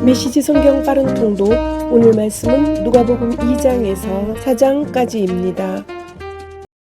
메시지 성경 빠른 통독. 오늘 말씀은 누가복음 2장에서 4장까지입니다.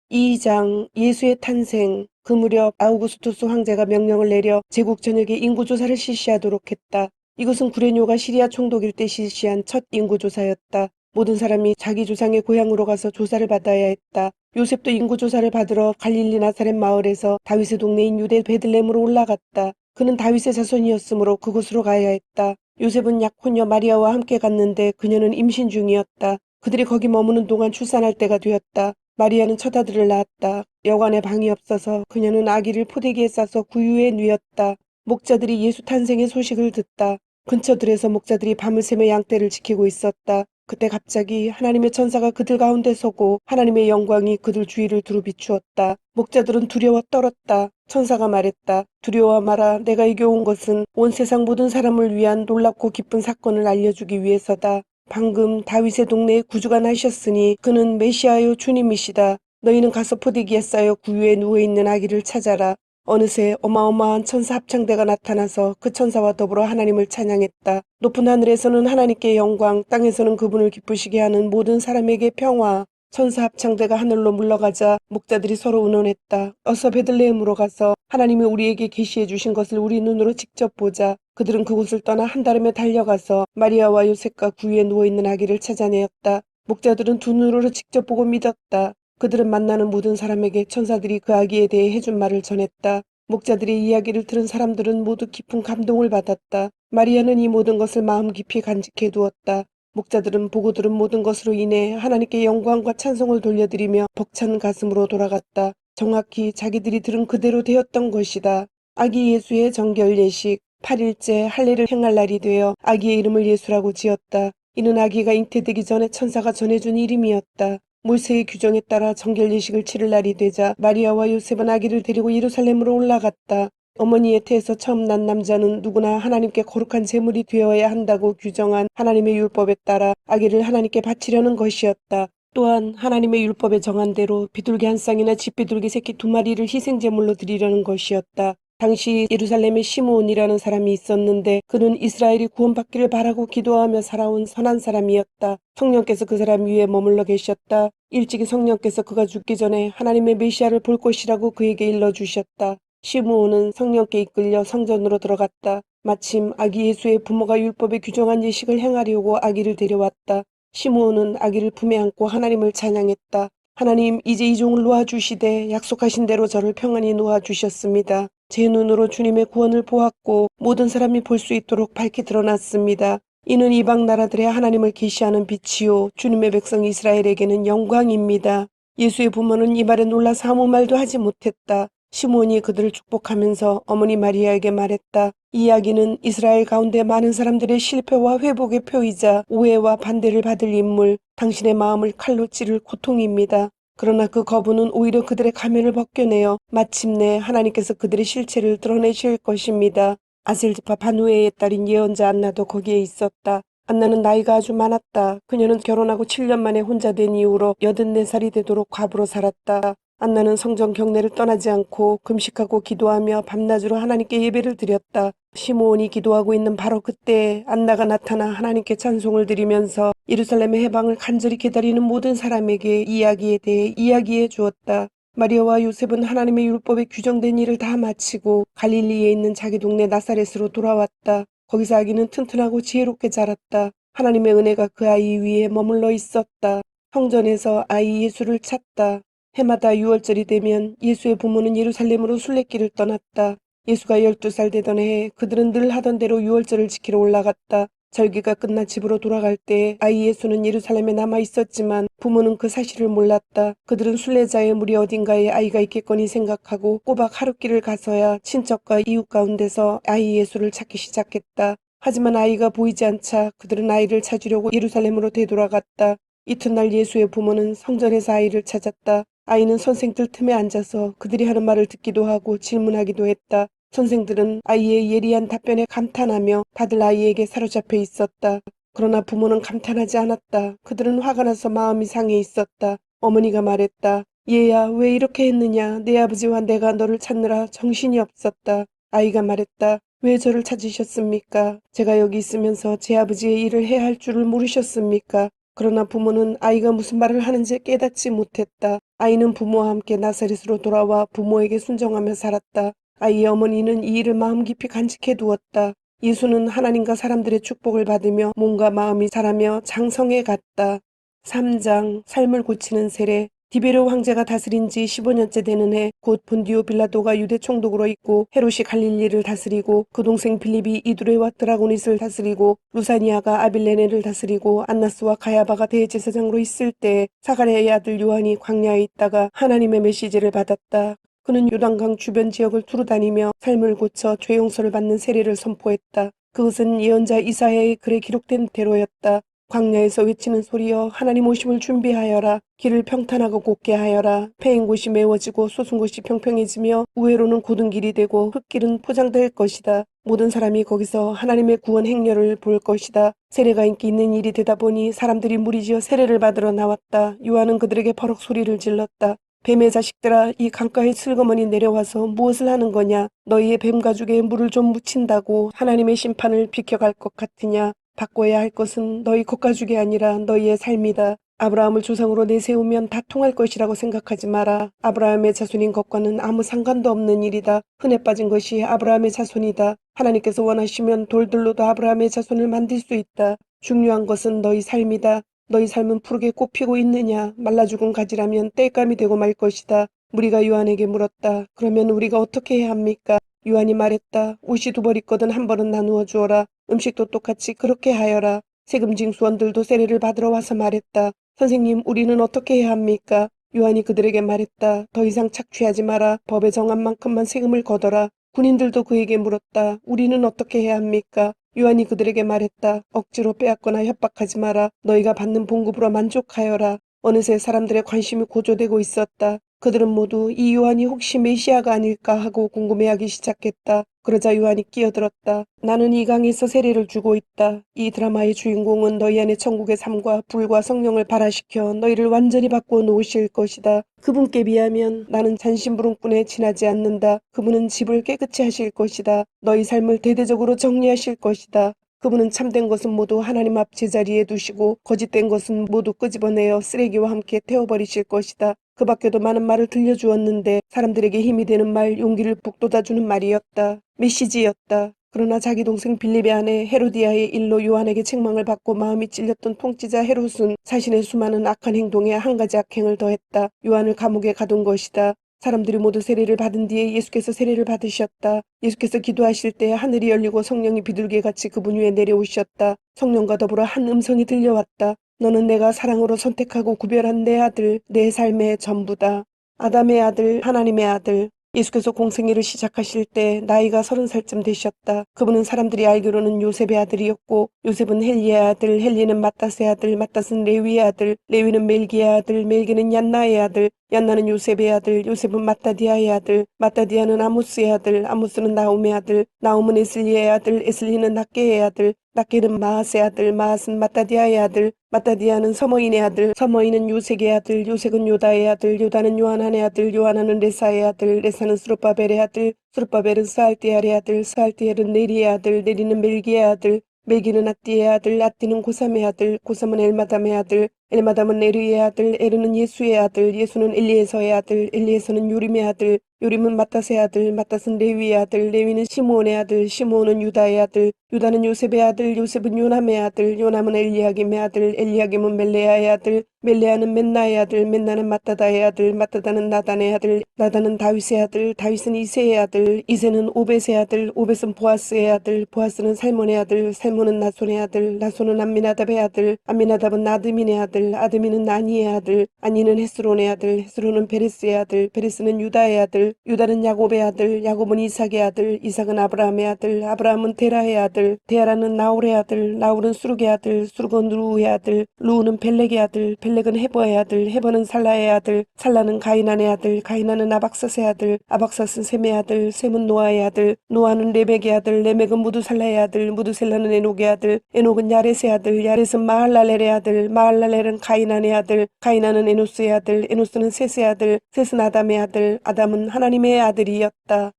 2장 예수의 탄생. 그 무렵 아우구스투스 황제가 명령을 내려 제국 전역에 인구조사를 실시하도록 했다. 이것은 구레뇨가 시리아 총독일 때 실시한 첫 인구조사였다. 모든 사람이 자기 조상의 고향으로 가서 조사를 받아야 했다. 요셉도 인구조사를 받으러 갈릴리 나사렛 마을에서 다윗의 동네인 유대 베들레헴으로 올라갔다. 그는 다윗의 자손이었으므로 그곳으로 가야 했다. 요셉은 약혼녀 마리아와 함께 갔는데 그녀는 임신 중이었다. 그들이 거기 머무는 동안 출산할 때가 되었다. 마리아는 첫 아들을 낳았다. 여관에 방이 없어서 그녀는 아기를 포대기에 싸서 구유에 누였다. 목자들이 예수 탄생의 소식을 듣다. 근처 들에서 목자들이 밤을 새며 양떼를 지키고 있었다. 그때 갑자기 하나님의 천사가 그들 가운데 서고 하나님의 영광이 그들 주위를 두루 비추었다. 목자들은 두려워 떨었다. 천사가 말했다. 두려워 마라. 내가 이겨 온 것은 온 세상 모든 사람을 위한 놀랍고 기쁜 사건을 알려주기 위해서다. 방금 다윗의 동네에 구주가 나셨으니 그는 메시아요 주님이시다. 너희는 가서 포대기에 싸여 구유에 누워있는 아기를 찾아라. 어느새 어마어마한 천사 합창대가 나타나서 그 천사와 더불어 하나님을 찬양했다. 높은 하늘에서는 하나님께 영광, 땅에서는 그분을 기쁘시게 하는 모든 사람에게 평화. 천사 합창대가 하늘로 물러가자 목자들이 서로 의논했다. 어서 베들레헴으로 가서 하나님이 우리에게 계시해 주신 것을 우리 눈으로 직접 보자. 그들은 그곳을 떠나 한달음에 달려가서 마리아와 요셉과 구유에 누워있는 아기를 찾아내었다. 목자들은 두 눈으로 직접 보고 믿었다. 그들은 만나는 모든 사람에게 천사들이 그 아기에 대해 해준 말을 전했다. 목자들의 이야기를 들은 사람들은 모두 깊은 감동을 받았다. 마리아는 이 모든 것을 마음 깊이 간직해 두었다. 목자들은 보고 들은 모든 것으로 인해 하나님께 영광과 찬송을 돌려드리며 벅찬 가슴으로 돌아갔다. 정확히 자기들이 들은 그대로 되었던 것이다. 아기 예수의 정결 예식. 8일째 할례를 행할 날이 되어 아기의 이름을 예수라고 지었다. 이는 아기가 잉태되기 전에 천사가 전해준 이름이었다. 모세의 규정에 따라 정결 예식을 치를 날이 되자 마리아와 요셉은 아기를 데리고 예루살렘으로 올라갔다. 어머니의 태에서 처음 난 남자는 누구나 하나님께 거룩한 제물이 되어야 한다고 규정한 하나님의 율법에 따라 아기를 하나님께 바치려는 것이었다. 또한 하나님의 율법에 정한 대로 비둘기 한 쌍이나 집비둘기 새끼 2마리를 희생제물로 드리려는 것이었다. 당시 예루살렘에 시므온이라는 사람이 있었는데 그는 이스라엘이 구원받기를 바라고 기도하며 살아온 선한 사람이었다. 성령께서 그 사람 위에 머물러 계셨다. 일찍이 성령께서 그가 죽기 전에 하나님의 메시아를 볼 것이라고 그에게 일러주셨다. 시므온은 성령께 이끌려 성전으로 들어갔다. 마침 아기 예수의 부모가 율법에 규정한 예식을 행하려고 아기를 데려왔다. 시므온은 아기를 품에 안고 하나님을 찬양했다. 하나님, 이제 이 종을 놓아주시되 약속하신 대로 저를 평안히 놓아주셨습니다. 제 눈으로 주님의 구원을 보았고 모든 사람이 볼 수 있도록 밝게 드러났습니다. 이는 이방 나라들의 하나님을 계시하는 빛이요 주님의 백성 이스라엘에게는 영광입니다. 예수의 부모는 이 말에 놀라서 아무 말도 하지 못했다. 시므온이 그들을 축복하면서 어머니 마리아에게 말했다. 이 이야기는 이스라엘 가운데 많은 사람들의 실패와 회복의 표이자 오해와 반대를 받을 인물, 당신의 마음을 칼로 찌를 고통입니다. 그러나 그 거부는 오히려 그들의 가면을 벗겨내어 마침내 하나님께서 그들의 실체를 드러내실 것입니다. 아셀드파 바누에의 딸인 예언자 안나도 거기에 있었다. 안나는 나이가 아주 많았다. 그녀는 결혼하고 7년 만에 혼자 된 이후로 84살이 되도록 과부로 살았다. 안나는 성전 경내를 떠나지 않고 금식하고 기도하며 밤낮으로 하나님께 예배를 드렸다. 시므온이 기도하고 있는 바로 그때 안나가 나타나 하나님께 찬송을 드리면서 예루살렘의 해방을 간절히 기다리는 모든 사람에게 이야기에 대해 이야기해 주었다. 마리아와 요셉은 하나님의 율법에 규정된 일을 다 마치고 갈릴리에 있는 자기 동네 나사렛으로 돌아왔다. 거기서 아기는 튼튼하고 지혜롭게 자랐다. 하나님의 은혜가 그 아이 위에 머물러 있었다. 성전에서 아이 예수를 찾다. 해마다 6월절이 되면 예수의 부모는 예루살렘으로 순례길을 떠났다. 예수가 12살 되던 해에 그들은 늘 하던 대로 6월절을 지키러 올라갔다. 절기가 끝나 집으로 돌아갈 때 아이 예수는 예루살렘에 남아 있었지만 부모는 그 사실을 몰랐다. 그들은 순례자의 무리 어딘가에 아이가 있겠거니 생각하고 꼬박 하룻길을 가서야 친척과 이웃 가운데서 아이 예수를 찾기 시작했다. 하지만 아이가 보이지 않자 그들은 아이를 찾으려고 예루살렘으로 되돌아갔다. 이튿날 예수의 부모는 성전에서 아이를 찾았다. 아이는 선생들 틈에 앉아서 그들이 하는 말을 듣기도 하고 질문하기도 했다. 선생들은 아이의 예리한 답변에 감탄하며 다들 아이에게 사로잡혀 있었다. 그러나 부모는 감탄하지 않았다. 그들은 화가 나서 마음이 상해 있었다. 어머니가 말했다. 얘야, 왜 이렇게 했느냐. 내 아버지와 내가 너를 찾느라 정신이 없었다. 아이가 말했다. 왜 저를 찾으셨습니까? 제가 여기 있으면서 제 아버지의 일을 해야 할 줄을 모르셨습니까? 그러나 부모는 아이가 무슨 말을 하는지 깨닫지 못했다. 아이는 부모와 함께 나사렛으로 돌아와 부모에게 순종하며 살았다. 아이의 어머니는 이 일을 마음 깊이 간직해 두었다. 예수는 하나님과 사람들의 축복을 받으며 몸과 마음이 자라며 장성해 갔다. 3장 삶을 고치는 세례. 디베르 황제가 다스린 지 15년째 되는 해 곧 본디오 빌라도가 유대 총독으로 있고 헤롯이 갈릴리를 다스리고 그 동생 빌립이 이두레와 드라고닛을 다스리고 루사니아가 아빌레네를 다스리고 안나스와 가야바가 대제사장으로 있을 때 사가랴의 아들 요한이 광야에 있다가 하나님의 메시지를 받았다. 그는 요단강 주변 지역을 두루 다니며 삶을 고쳐 죄 용서를 받는 세례를 선포했다. 그것은 예언자 이사야의 글에 기록된 대로였다. 광야에서 외치는 소리여 하나님 오심을 준비하여라. 길을 평탄하고 곱게 하여라. 패인 곳이 메워지고 솟은 곳이 평평해지며 우회로는 곧은 길이 되고 흙길은 포장될 것이다. 모든 사람이 거기서 하나님의 구원 행렬을 볼 것이다. 세례가 인기 있는 일이 되다 보니 사람들이 무리지어 세례를 받으러 나왔다. 요한은 그들에게 버럭 소리를 질렀다. 뱀의 자식들아, 이 강가에 슬그머니 내려와서 무엇을 하는 거냐? 너희의 뱀 가죽에 물을 좀 묻힌다고 하나님의 심판을 비켜갈 것 같으냐? 바꿔야 할 것은 너희 겉가죽이 아니라 너희의 삶이다. 아브라함을 조상으로 내세우면 다 통할 것이라고 생각하지 마라. 아브라함의 자손인 것과는 아무 상관도 없는 일이다. 흔해 빠진 것이 아브라함의 자손이다. 하나님께서 원하시면 돌들로도 아브라함의 자손을 만들 수 있다. 중요한 것은 너희 삶이다. 너희 삶은 푸르게 꽃피고 있느냐? 말라 죽은 가지라면 땔감이 되고 말 것이다. 무리가 요한에게 물었다. 그러면 우리가 어떻게 해야 합니까? 요한이 말했다. 옷이 두 벌 있거든 한 벌은 나누어 주어라. 음식도 똑같이 그렇게 하여라. 세금 징수원들도 세례를 받으러 와서 말했다. 선생님, 우리는 어떻게 해야 합니까? 요한이 그들에게 말했다. 더 이상 착취하지 마라. 법에 정한 만큼만 세금을 걷어라. 군인들도 그에게 물었다. 우리는 어떻게 해야 합니까? 요한이 그들에게 말했다. 억지로 빼앗거나 협박하지 마라. 너희가 받는 봉급으로 만족하여라. 어느새 사람들의 관심이 고조되고 있었다. 그들은 모두 이 요한이 혹시 메시아가 아닐까 하고 궁금해하기 시작했다. 그러자 요한이 끼어들었다. 나는 이 강에서 세례를 주고 있다. 이 드라마의 주인공은 너희 안에 천국의 삶과 불과 성령을 발화시켜 너희를 완전히 바꾸어 놓으실 것이다. 그분께 비하면 나는 잔심부름꾼에 지나지 않는다. 그분은 집을 깨끗이 하실 것이다. 너희 삶을 대대적으로 정리하실 것이다. 그분은 참된 것은 모두 하나님 앞 제자리에 두시고 거짓된 것은 모두 끄집어내어 쓰레기와 함께 태워버리실 것이다. 그 밖에도 많은 말을 들려주었는데 사람들에게 힘이 되는 말, 용기를 북돋아주는 말이었다. 메시지였다. 그러나 자기 동생 빌립의 아내 헤로디아의 일로 요한에게 책망을 받고 마음이 찔렸던 통치자 헤롯은 자신의 수많은 악한 행동에 한 가지 악행을 더했다. 요한을 감옥에 가둔 것이다. 사람들이 모두 세례를 받은 뒤에 예수께서 세례를 받으셨다. 예수께서 기도하실 때 하늘이 열리고 성령이 비둘기같이 그분 위에 내려오셨다. 성령과 더불어 한 음성이 들려왔다. 너는 내가 사랑으로 선택하고 구별한 내 아들, 내 삶의 전부다. 아담의 아들, 하나님의 아들. 예수께서 공생애를 시작하실 때 나이가 30살쯤 되셨다. 그분은 사람들이 알기로는 요셉의 아들이었고 요셉은 헬리의 아들, 헬리는 마따스의 아들, 마따스는 레위의 아들, 레위는 멜기의 아들, 멜기는 얀나의 아들, 얀나는 요셉의 아들, 요셉은 마따디아의 아들, 마따디아는 아모스의 아들, 아모스는 나움의 아들, 나움은 에슬리의 아들, 에슬리는 낫게의 아들, 낫게는 마앗의 아들, 마앗은 마따디아의 아들, 마따디아는 서머인의 아들, 서머인은 요색의 아들, 요색은 요다의 아들, 요다는 요하난의 아들, 요하난은 레사의 아들, 레사는 스룹바벨의 아들, 스룹바벨은 스알디엘의 아들, 스알디엘은 네리의 아들, 네리는 멜기의 아들, 멜기는 앗디의 아들, 앗디는 고삼의 아들, 고삼은 엘마담의 아들, 엘마담은 에르의 아들, 에르는 예수의 아들, 예수는 엘리에서의 아들, 엘리에서는 요림의 아들, 요림은 마따스의 아들, 마따스는 레위의 아들, 레위는 시므온의 아들, 시므온은 유다의 아들, 유다는 요셉의 아들, 요셉은 요남의 아들, 요남은 엘리야김의 아들, 엘리야김은 멜레아의 아들, 멜레아는 맨나의 아들, 맨나는 마따다의 아들, 마따다는 나단의 아들, 나단은 다윗의 아들, 다윗은 이새의 아들, 이새는 오벳의 아들, 오벳은 보아스의 아들, 보아스는 살몬의 아들, 살몬은 나손의 아들, 나손은 암미나답의 아들, 암미나답은 아드민의 아들, 아드민은 아니의 아들, 아니는 헤스론의 아들, 헤스론은 베레스의 아들, 베레스는 유다의 아들, 유다는 야곱의 아들, 야곱은 이삭의 아들, 이삭은 아브라함의 아들, 아브라함은 데라의 아들, 데라는 나홀의 아들, 나홀은 수룩의 아들, 수룩은 루우의 아들, 루우는 벨렉의 아들, 벨렉은 헤버의 아들, 헤버는 살라의 아들, 살라는 가이난의 아들, 가이난은 아박삿의 아들, 아박삿은 셈의 아들, 셈은 노아의 아들, 노아는 레멕의 아들, 레멕은 무두살라의 아들, 무두셀라는 에녹의 아들, 에녹은 야렛의 아들, 야렛은 마할랄렐의 아들, 마할랄렐은 가이난의 아들, 가이난은 에노스의 아들, 에노스는 셋의 아들, 셋은 아담의 아들, 아담은 하나님의 아들이었다.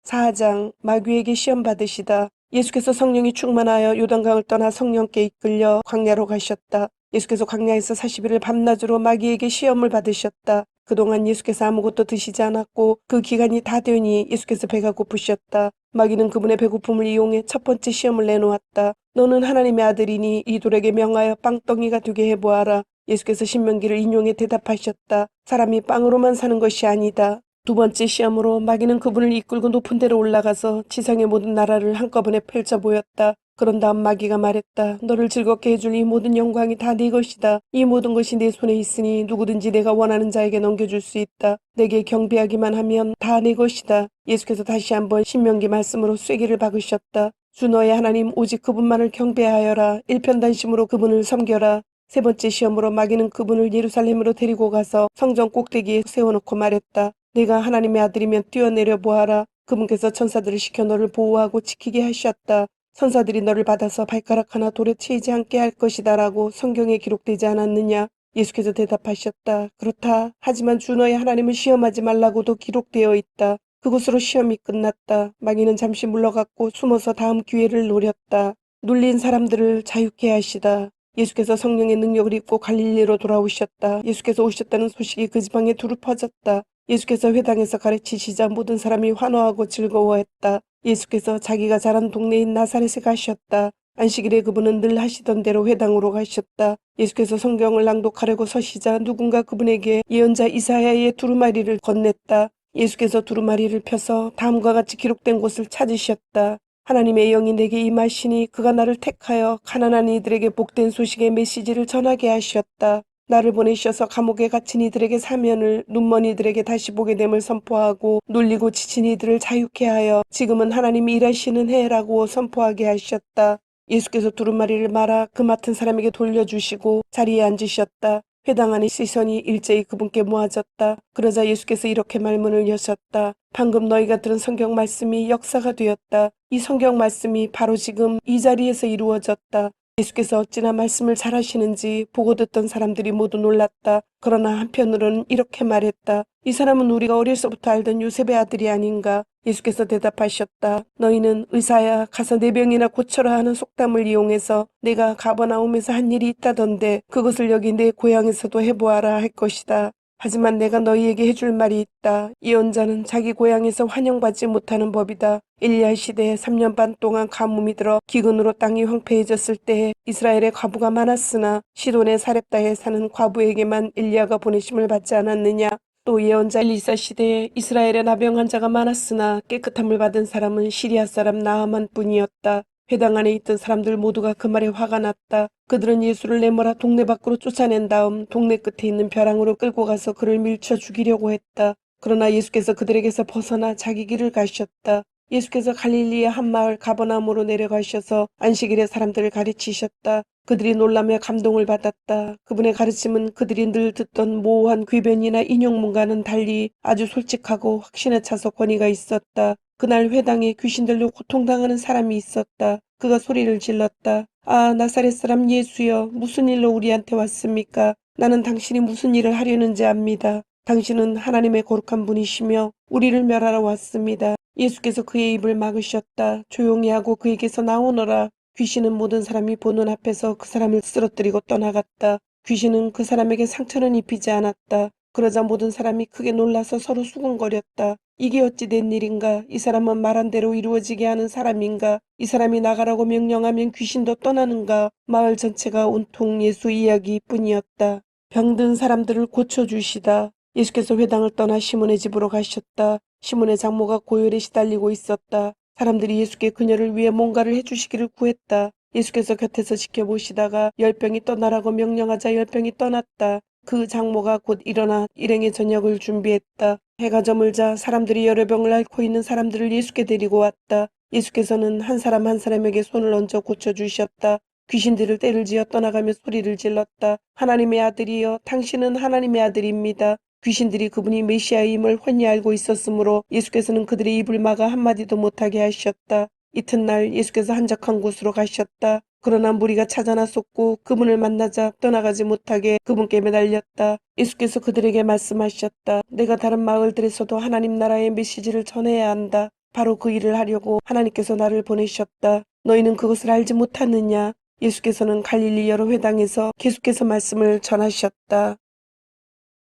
4장 마귀에게 시험 받으시다. 예수께서 성령이 충만하여 요단강을 떠나 성령께 이끌려 광야로 가셨다. 예수께서 광야에서 40일을 밤낮으로 마귀에게 시험을 받으셨다. 그동안 예수께서 아무것도 드시지 않았고 그 기간이 다 되니 예수께서 배가 고프셨다. 마귀는 그분의 배고픔을 이용해 첫 번째 시험을 내놓았다. 너는 하나님의 아들이니 이 돌에게 명하여 빵덩이가 되게 해보아라. 예수께서 신명기를 인용해 대답하셨다. 사람이 빵으로만 사는 것이 아니다. 두 번째 시험으로 마귀는 그분을 이끌고 높은 데로 올라가서 지상의 모든 나라를 한꺼번에 펼쳐 보였다. 그런 다음 마귀가 말했다. 너를 즐겁게 해줄 이 모든 영광이 다 네 것이다. 이 모든 것이 네 손에 있으니 누구든지 내가 원하는 자에게 넘겨줄 수 있다. 내게 경배하기만 하면 다 네 것이다. 예수께서 다시 한번 신명기 말씀으로 쐐기를 박으셨다. 주 너의 하나님 오직 그분만을 경배하여라. 일편단심으로 그분을 섬겨라. 세 번째 시험으로 마귀는 그분을 예루살렘으로 데리고 가서 성전 꼭대기에 세워놓고 말했다. 내가 하나님의 아들이면 뛰어내려 보아라. 그분께서 천사들을 시켜 너를 보호하고 지키게 하셨다. 천사들이 너를 받아서 발가락 하나 돌에 치이지 않게 할 것이다 라고 성경에 기록되지 않았느냐. 예수께서 대답하셨다. 그렇다. 하지만 주 너의 하나님을 시험하지 말라고도 기록되어 있다. 그곳으로 시험이 끝났다. 마귀는 잠시 물러갔고 숨어서 다음 기회를 노렸다. 눌린 사람들을 자유케 하시다. 예수께서 성령의 능력을 입고 갈릴리로 돌아오셨다. 예수께서 오셨다는 소식이 그 지방에 두루 퍼졌다. 예수께서 회당에서 가르치시자 모든 사람이 환호하고 즐거워했다. 예수께서 자기가 자란 동네인 나사렛에 가셨다. 안식일에 그분은 늘 하시던 대로 회당으로 가셨다. 예수께서 성경을 낭독하려고 서시자 누군가 그분에게 예언자 이사야의 두루마리를 건넸다. 예수께서 두루마리를 펴서 다음과 같이 기록된 곳을 찾으셨다. 하나님의 영이 내게 임하시니 그가 나를 택하여 가난한 이들에게 복된 소식의 메시지를 전하게 하셨다. 나를 보내셔서 감옥에 갇힌 이들에게 사면을, 눈먼 이들에게 다시 보게 됨을 선포하고 눌리고 지친 이들을 자유케 하여 지금은 하나님이 일하시는 해라고 선포하게 하셨다. 예수께서 두루마리를 말아 그 맡은 사람에게 돌려주시고 자리에 앉으셨다. 회당 안의 시선이 일제히 그분께 모아졌다. 그러자 예수께서 이렇게 말문을 여셨다. 방금 너희가 들은 성경 말씀이 역사가 되었다. 이 성경 말씀이 바로 지금 이 자리에서 이루어졌다. 예수께서 어찌나 말씀을 잘하시는지 보고 듣던 사람들이 모두 놀랐다. 그러나 한편으로는 이렇게 말했다. 이 사람은 우리가 어려서부터 알던 요셉의 아들이 아닌가. 예수께서 대답하셨다. 너희는 의사야 가서 내 병이나 고쳐라 하는 속담을 이용해서 내가 가버나움에서 한 일이 있다던데 그것을 여기 내 고향에서도 해보아라 할 것이다. 하지만 내가 너희에게 해줄 말이 있다. 예언자는 자기 고향에서 환영받지 못하는 법이다. 엘리야 시대에 3년 반 동안 가뭄이 들어 기근으로 땅이 황폐해졌을 때에 이스라엘의 과부가 많았으나 시돈의 사렙다에 사는 과부에게만 엘리야가 보내심을 받지 않았느냐. 또 예언자 엘리사 시대에 이스라엘에 나병 환자가 많았으나 깨끗함을 받은 사람은 시리아 사람 나아만 뿐이었다. 회당 안에 있던 사람들 모두가 그 말에 화가 났다. 그들은 예수를 내몰아 동네 밖으로 쫓아낸 다음 동네 끝에 있는 벼랑으로 끌고 가서 그를 밀쳐 죽이려고 했다. 그러나 예수께서 그들에게서 벗어나 자기 길을 가셨다. 예수께서 갈릴리의 한 마을 가버나움으로 내려가셔서 안식일에 사람들을 가르치셨다. 그들이 놀라며 감동을 받았다. 그분의 가르침은 그들이 늘 듣던 모호한 궤변이나 인용문과는 달리 아주 솔직하고 확신에 차서 권위가 있었다. 그날 회당에 귀신들로 고통당하는 사람이 있었다. 그가 소리를 질렀다. 아, 나사렛 사람 예수여, 무슨 일로 우리한테 왔습니까? 나는 당신이 무슨 일을 하려는지 압니다. 당신은 하나님의 거룩한 분이시며 우리를 멸하러 왔습니다. 예수께서 그의 입을 막으셨다. 조용히 하고 그에게서 나오너라. 귀신은 모든 사람이 보는 앞에서 그 사람을 쓰러뜨리고 떠나갔다. 귀신은 그 사람에게 상처는 입히지 않았다. 그러자 모든 사람이 크게 놀라서 서로 수군거렸다. 이게 어찌 된 일인가? 이 사람은 말한 대로 이루어지게 하는 사람인가? 이 사람이 나가라고 명령하면 귀신도 떠나는가? 마을 전체가 온통 예수 이야기뿐이었다. 병든 사람들을 고쳐주시다. 예수께서 회당을 떠나 시몬의 집으로 가셨다. 시몬의 장모가 고열에 시달리고 있었다. 사람들이 예수께 그녀를 위해 뭔가를 해주시기를 구했다. 예수께서 곁에서 지켜보시다가 열병이 떠나라고 명령하자 열병이 떠났다. 그 장모가 곧 일어나 일행의 저녁을 준비했다. 해가 저물자 사람들이 여러 병을 앓고 있는 사람들을 예수께 데리고 왔다. 예수께서는 한 사람 한 사람에게 손을 얹어 고쳐주셨다. 귀신들을 떼를 지어 떠나가며 소리를 질렀다. 하나님의 아들이여, 당신은 하나님의 아들입니다. 귀신들이 그분이 메시아임을 훤히 알고 있었으므로 예수께서는 그들의 입을 막아 한마디도 못하게 하셨다. 이튿날 예수께서 한적한 곳으로 가셨다. 그러나 무리가 찾아 나섰고 그분을 만나자 떠나가지 못하게 그분께 매달렸다. 예수께서 그들에게 말씀하셨다. 내가 다른 마을들에서도 하나님 나라의 메시지를 전해야 한다. 바로 그 일을 하려고 하나님께서 나를 보내셨다. 너희는 그것을 알지 못하느냐? 예수께서는 갈릴리 여러 회당에서 계속해서 말씀을 전하셨다.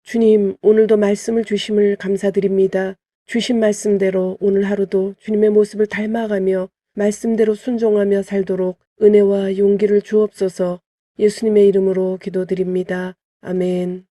주님, 오늘도 말씀을 주심을 감사드립니다. 주신 말씀대로 오늘 하루도 주님의 모습을 닮아가며 말씀대로 순종하며 살도록 은혜와 용기를 주옵소서. 예수님의 이름으로 기도드립니다. 아멘.